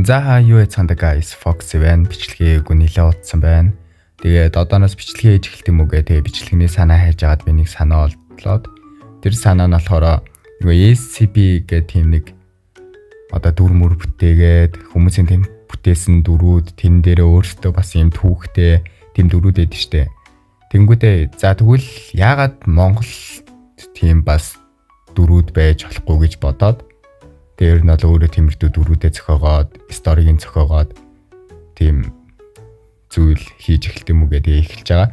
За юу яцгаанда guys, Fox байна. Бичлэгийг нэлээд удсан байна. Тэгээд одооноос бичлэгээ хийж эхэлт юм үгээ. Тэгээд бичлэгний санаа хайж агаад би нэг санаа олдлоод тэр санаа нь болохоор нөгөө SCP гэх тийм нэг одоо дүр мөр бүтээгээд хүмүүсийн тэм бүтээсэн дүрүүд тэн дээрээ өөрсдөө бас юм түүхтэй тэм дүрүүд эд штэ. Тэнгүүдээ за тэгвэл яагаад Монгол тийм бас дүрүүд байж болохгүй гэж бодоод дээр нь бол өөрөө тиймэрдүү дүрүүдээ зохиогоод, сторийг зохиогоод тийм зүйл хийж эхэлт юм уу гэдэг эхэлж байгаа.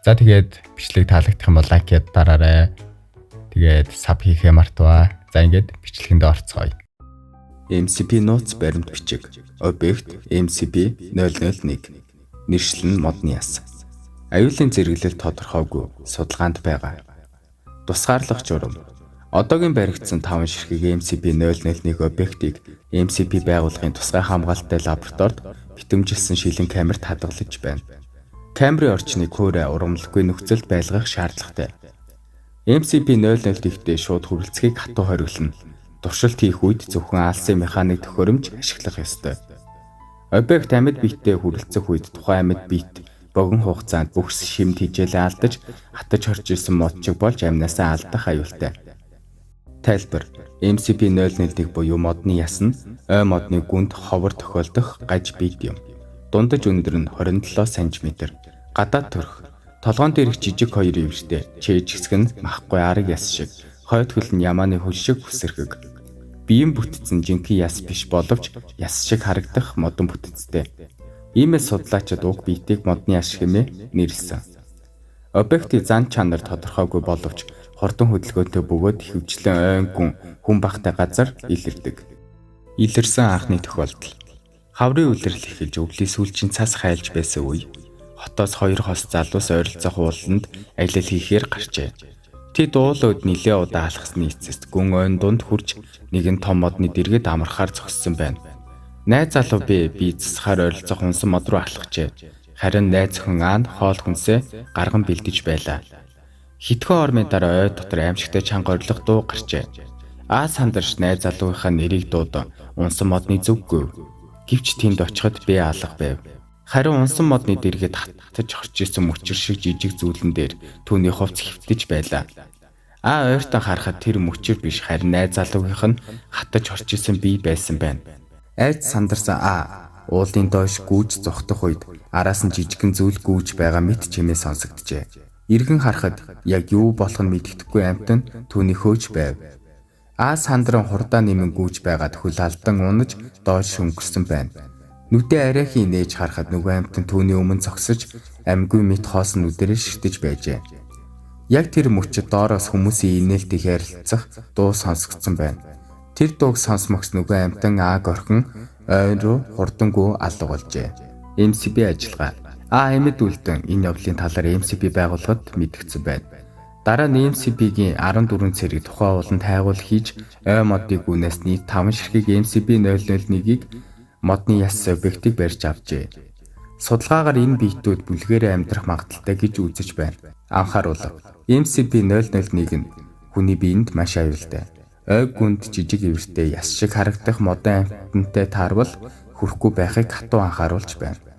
За тэгээд бичлэг таалагдах юм бол лайк хийад дараарай. Тэгээд саб хийхээ мартаваа. За ингээд бичлэгэнд орцгоё. MCP нууц баримт бичиг. Объект MCP 001. Нэршлэн модны яс. Аюулын зэрэглэл тодорхойгүй судалгаанд байгаа. Тусгаарлах журам. Одоогийн баригдсан 5 ширхэг MCP 001 объектыг MCP байгууллагын тусгай хамгаалалттай лабораторид битэмжилсэн шилэн камерт хадгалж байна. Камерын орчныг хөөрэ урамлахгүй нөхцөлд байлгах шаардлагатай. MCP 001-тэй шууд хүрэлцгийг хатуу хориглоно. Туршилт хийх үед зөвхөн алсын механик төхөөрөмж ашиглах ёстой. Объект амьд биеттэй хүрэлцэх үед тухайн амьд биет богино хугацаанд бүх шимт хижээлээ алдаж хатаж хорж ирсэн модчиг болж амнасаа алдах аюултай. Тайлбар: MCP 001 буюу модны яс нь ой модны гүнд ховор тохиолдох гаж биет юм. Дундаж өндөр нь 27 см. Гадаад төрх. Толгоон дээрх жижиг хоёр ивэртэй. Чээж хэсэг нь махгүй арга яс шиг. Хойд хөл нь ямааны хөл шиг хүсэрхэг. Биеийн бүтцэн жинхэнэ яс биш боловч яс шиг харагдах модон бүтцтэй. Иймээс судлаачид уг биетийг модны яс хэмээн нэрлэсэн. Объектын зан чанар тодорхойгүй боловч хурдан хөдөлгөөнтэй бөгөөд хөвчлэн ойн гүн хүн багтай газар илэрдэг. Илэрсэн анхны тохиолдол. Хаврын үлрэл эхэлж өвлийн сүүлчийн цас хайлж байсан үе. Хотоос 2 хос залуус ойролцоох ууланд аялал хийхээр гарчээ. Тэд уулууд нилээ удаа алхсны эцэст гүн ойн дунд хурж нэгэн том модны дэргэд амархаар зогссон байна. Найз залуу би засахаар ойролцоох унсан мод руу алхажээ. Харин найз хүн аанд хоол хүнсээ гарган бэлдэж байлаа. Хитгэн ормын дараа ой дотор аимшигтай чанга орлох дуу гарчээ. Сандарч найз залуугийнхаа нэрийг дуудан унсан модны зүггүй. Гэвч тэнд очиход би алга байв. Харин унсан модны дэргэд хатаж орж исэн мөчр шиг жижиг зүйлэн дээр түүний хувцс хөвтөж байлаа. Ойртон харахад тэр мөчр биш харин найз залуугийнх нь хатаж орж исэн би байсан байна. Айд сандарсан уулын доош гүүж зогтох үед араас нь жижигэн зүйл гүүж байгаа мэт чимээ сонсогджээ. Иргэн харахад яг юу болох нь мэддэхгүй амтан түүний хөөж байв. Сандран хурдаа нэмэн гүүж байгаад хөл алдан унаж доош өнгөрсөн байна. Нүдээ арайхийн нээж харахад нөгөө амтан түүний өмнө зогсож амьгүй мэт хоосон нүдэрээ ширтэж байжээ. Яг тэр мөчөд доороос хүмүүсийн инээлтийг ярилцах дуу сонсогдсон байна. Тэр дууг сонсмогс нөгөө амтан орхин ойн руу хурдангүү алга болжээ. MCP ажиллагаа. Амьд үлдэн энэ явдлын талаар MCP байгууллагад мэдгдсэн байна. Дараа нь MCP-гийн 14 цэрэг тухайн ууланд хайгуул хийж ой модыг үнээс нийт 5 ширхэг MCP 001-ийг модны яс объектыг барьж авчээ. Судалгаагаар энэ биетүүд бүлгээрээ амьдрах магадaltaй гэж үзэж байна. Анхааруулга. MCP 001 нь хүний биед маш аюултай. Ой гүнд жижиг ивэртэй яс шиг харагдах модон амьтантай таарвал хүрхгүй байхыг хатуу анхааруулж байна.